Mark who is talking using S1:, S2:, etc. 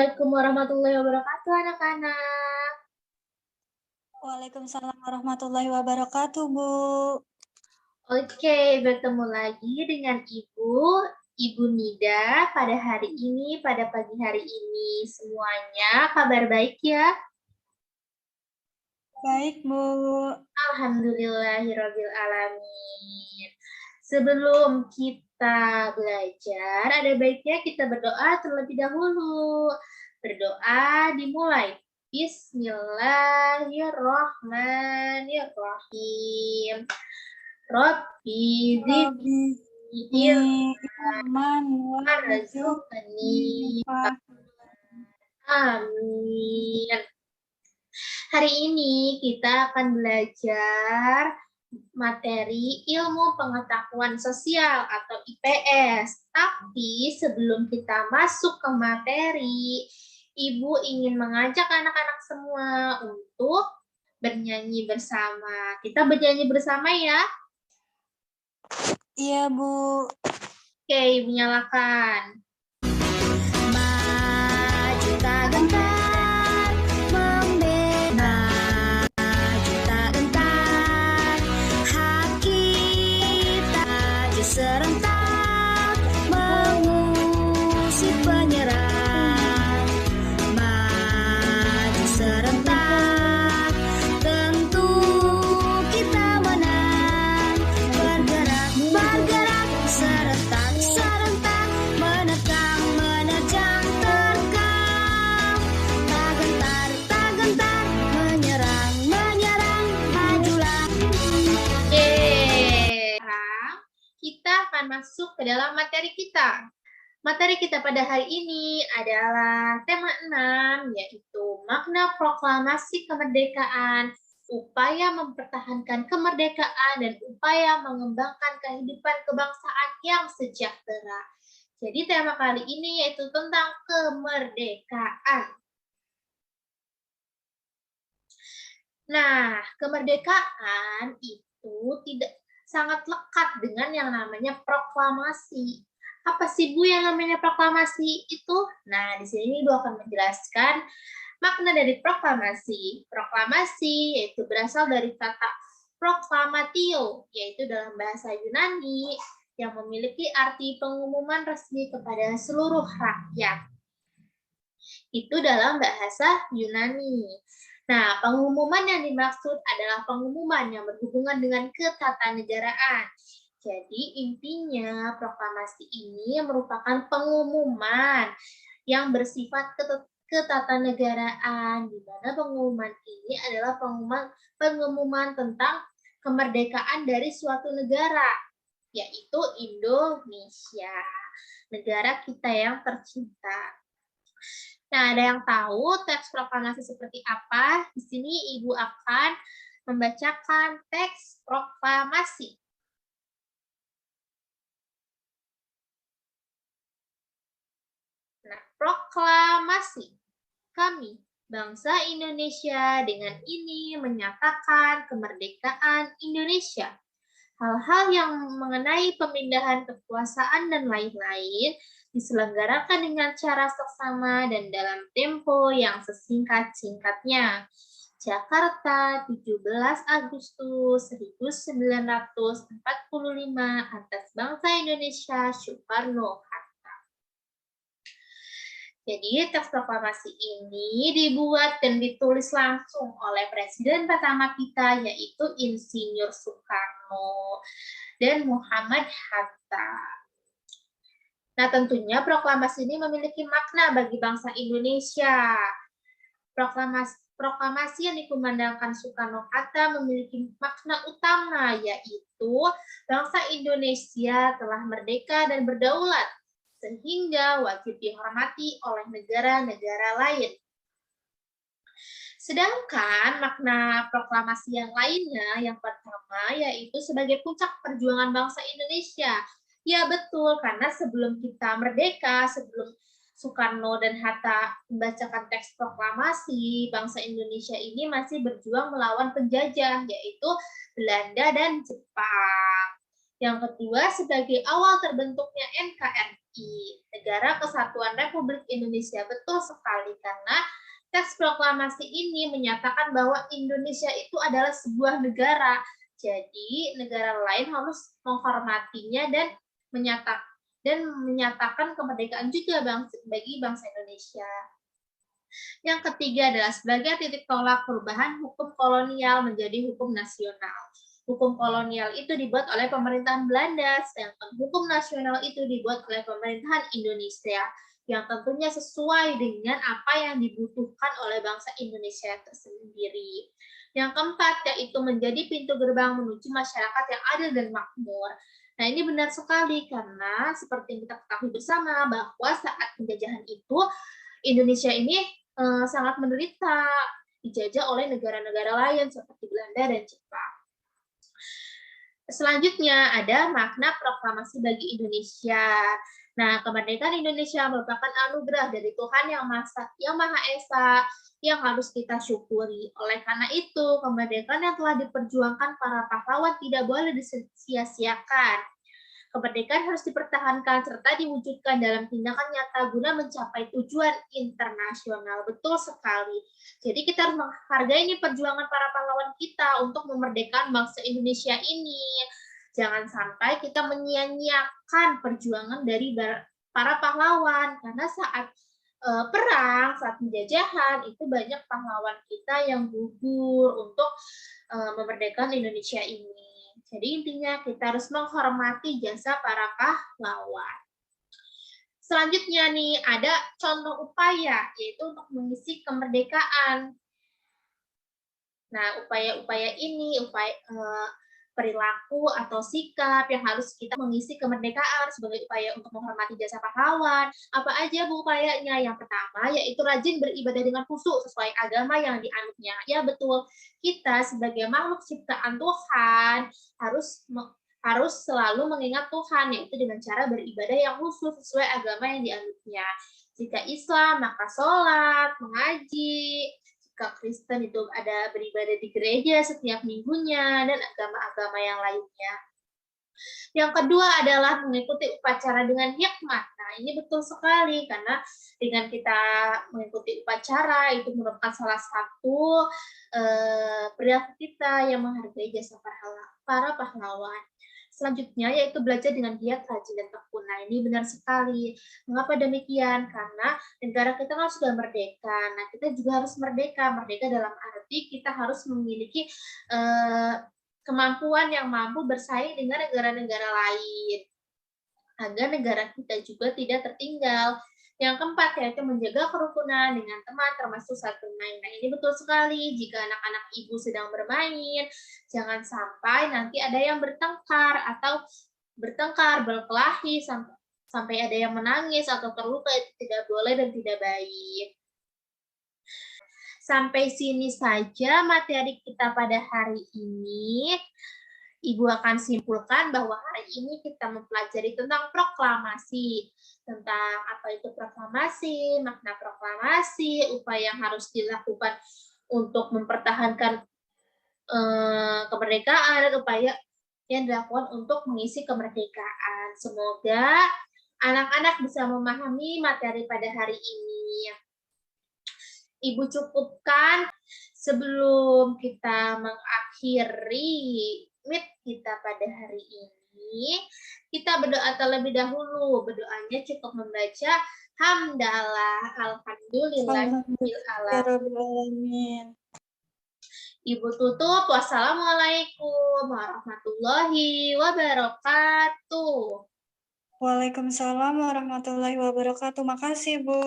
S1: Assalamualaikum warahmatullahi wabarakatuh, anak-anak.
S2: Waalaikumsalam warahmatullahi wabarakatuh, Bu.
S1: Oke, bertemu lagi dengan Ibu Nida pada hari ini, pada pagi hari ini. Semuanya kabar baik ya?
S2: Baik, Bu.
S1: Alhamdulillahirabbil alamin. Sebelum kita belajar, ada baiknya kita berdoa terlebih dahulu. Berdoa dimulai. Bismillahirrahmanirrahim. Rabbi
S2: Rabbi
S1: zidni
S2: ilman
S1: warzuqni. Amin. Hari ini kita akan belajar materi ilmu pengetahuan sosial atau IPS. Tapi sebelum kita masuk ke materi, Ibu ingin mengajak anak-anak semua untuk bernyanyi bersama. Kita bernyanyi bersama ya.
S2: Iya, Bu.
S1: Oke, Ibu nyalakan.
S3: Maju tak gentar, membela. Maju tak gentar, hak kita maju serentak, mengusir penyerang. Maju serentak, tentu kita menang. Bergerak, bergerak, serentak, serentak, menerkam, menerjang, terkam. Tak gentar, menyerang, menyerang, majulah.
S1: Sekarang kita akan masuk ke dalam materi kita. Materi kita pada hari ini adalah tema 6, yaitu makna proklamasi kemerdekaan, upaya mempertahankan kemerdekaan, dan upaya mengembangkan kehidupan kebangsaan yang sejahtera. Jadi tema kali ini yaitu tentang kemerdekaan. Nah, kemerdekaan itu tidak sangat lekat dengan yang namanya proklamasi. Apa sih Bu yang namanya proklamasi itu? Nah, di sini Ibu akan menjelaskan makna dari proklamasi. Proklamasi yaitu berasal dari kata proklamatio, yaitu dalam bahasa Yunani yang memiliki arti pengumuman resmi kepada seluruh rakyat. Itu dalam bahasa Yunani. Nah, pengumuman yang dimaksud adalah pengumuman yang berhubungan dengan ketatanegaraan. Jadi intinya proklamasi ini merupakan pengumuman yang bersifat ketatanegaraan, di mana pengumuman ini adalah pengumuman tentang kemerdekaan dari suatu negara, yaitu Indonesia, negara kita yang tercinta. Nah, ada yang tahu teks proklamasi seperti apa? Di sini Ibu akan membacakan teks proklamasi. Nah, proklamasi. Kami, bangsa Indonesia, dengan ini menyatakan kemerdekaan Indonesia. Hal-hal yang mengenai pemindahan kekuasaan dan lain-lain diselenggarakan dengan cara seksama dan dalam tempo yang sesingkat-singkatnya. Jakarta, 17 Agustus 1945, atas bangsa Indonesia, Soekarno-Hatta. Jadi, teks proklamasi ini dibuat dan ditulis langsung oleh Presiden pertama kita, yaitu Insinyur Soekarno dan Muhammad Hatta. Nah, tentunya proklamasi ini memiliki makna bagi bangsa Indonesia. Proklamasi yang dikumandangkan Soekarno-Hatta memiliki makna utama, yaitu bangsa Indonesia telah merdeka dan berdaulat, sehingga wajib dihormati oleh negara-negara lain. Sedangkan makna proklamasi yang lainnya, yang pertama, yaitu sebagai puncak perjuangan bangsa Indonesia. Ya betul, karena sebelum kita merdeka, sebelum Soekarno dan Hatta membacakan teks proklamasi, bangsa Indonesia ini masih berjuang melawan penjajah, yaitu Belanda dan Jepang. Yang kedua, sebagai awal terbentuknya NKRI, Negara Kesatuan Republik Indonesia. Betul sekali, karena teks proklamasi ini menyatakan bahwa Indonesia itu adalah sebuah negara. Jadi, negara lain harus menghormatinya dan menyatakan kemerdekaan juga bagi bangsa Indonesia. Yang ketiga adalah sebagai titik tolak perubahan hukum kolonial menjadi hukum nasional. Hukum kolonial itu dibuat oleh pemerintahan Belanda, sedangkan hukum nasional itu dibuat oleh pemerintahan Indonesia, yang tentunya sesuai dengan apa yang dibutuhkan oleh bangsa Indonesia tersendiri. Yang keempat, yaitu menjadi pintu gerbang menuju masyarakat yang adil dan makmur. Nah, ini benar sekali, karena seperti yang kita ketahui bersama, bahwa saat penjajahan itu, Indonesia ini sangat menderita, dijajah oleh negara-negara lain seperti Belanda dan Jepang. Selanjutnya ada makna proklamasi bagi Indonesia. Nah, kemerdekaan Indonesia merupakan anugerah dari Tuhan yang Maha Esa yang harus kita syukuri. Oleh karena itu, kemerdekaan yang telah diperjuangkan para pahlawan tidak boleh disia-siakan. Kemerdekaan harus dipertahankan serta diwujudkan dalam tindakan nyata guna mencapai tujuan internasional. Betul sekali. Jadi kita harus menghargai perjuangan para pahlawan kita untuk memerdekakan bangsa Indonesia ini. Jangan sampai kita menyia-nyiakan perjuangan dari para pahlawan, karena saat perang, saat penjajahan, itu banyak pahlawan kita yang gugur untuk memerdekakan Indonesia ini. Jadi intinya kita harus menghormati jasa para pahlawan. Selanjutnya nih ada contoh upaya, yaitu untuk mengisi kemerdekaan. Nah, upaya-upaya ini, perilaku atau sikap yang harus kita mengisi kemerdekaan sebagai upaya untuk menghormati jasa pahlawan. Apa aja Bu upayanya? Yang pertama yaitu rajin beribadah dengan khusyuk sesuai agama yang dianutnya. Ya betul, kita sebagai makhluk ciptaan Tuhan harus selalu mengingat Tuhan, yaitu dengan cara beribadah yang khusyuk sesuai agama yang dianutnya. Jika Islam, maka sholat, mengaji. Jika Kristen itu ada beribadah di gereja setiap minggunya, dan agama-agama yang lainnya. Yang kedua adalah mengikuti upacara dengan hikmat. Nah, ini betul sekali, karena dengan kita mengikuti upacara, itu merupakan salah satu perilaku kita yang menghargai jasa para pahlawan. Selanjutnya yaitu belajar dengan giat, rajin, dan tekun. Nah, ini benar sekali. Mengapa demikian? Karena negara kita kan sudah merdeka. Nah, kita juga harus merdeka. Merdeka dalam arti kita harus memiliki kemampuan yang mampu bersaing dengan negara-negara lain, agar negara kita juga tidak tertinggal. Yang keempat yaitu menjaga kerukunan dengan teman termasuk saat bermain. Nah, ini betul sekali. Jika anak-anak ibu sedang bermain, jangan sampai nanti ada yang bertengkar, berkelahi sampai ada yang menangis atau terluka. Itu tidak boleh dan tidak baik. Sampai sini saja materi kita pada hari ini. Ibu akan simpulkan bahwa hari ini kita mempelajari tentang proklamasi, tentang apa itu proklamasi, makna proklamasi, upaya yang harus dilakukan untuk mempertahankan kemerdekaan, dan upaya yang dilakukan untuk mengisi kemerdekaan. Semoga anak-anak bisa memahami materi pada hari ini. Ibu cukupkan sebelum kita mengakhiri meet kita pada hari ini, kita berdoa terlebih dahulu. Berdoanya cukup membaca hamdalah, alhamdulillahirrahmanirrahim. Ibu tutup, wassalamualaikum warahmatullahi wabarakatuh.
S2: Waalaikumsalam warahmatullahi wabarakatuh. Makasih, Bu.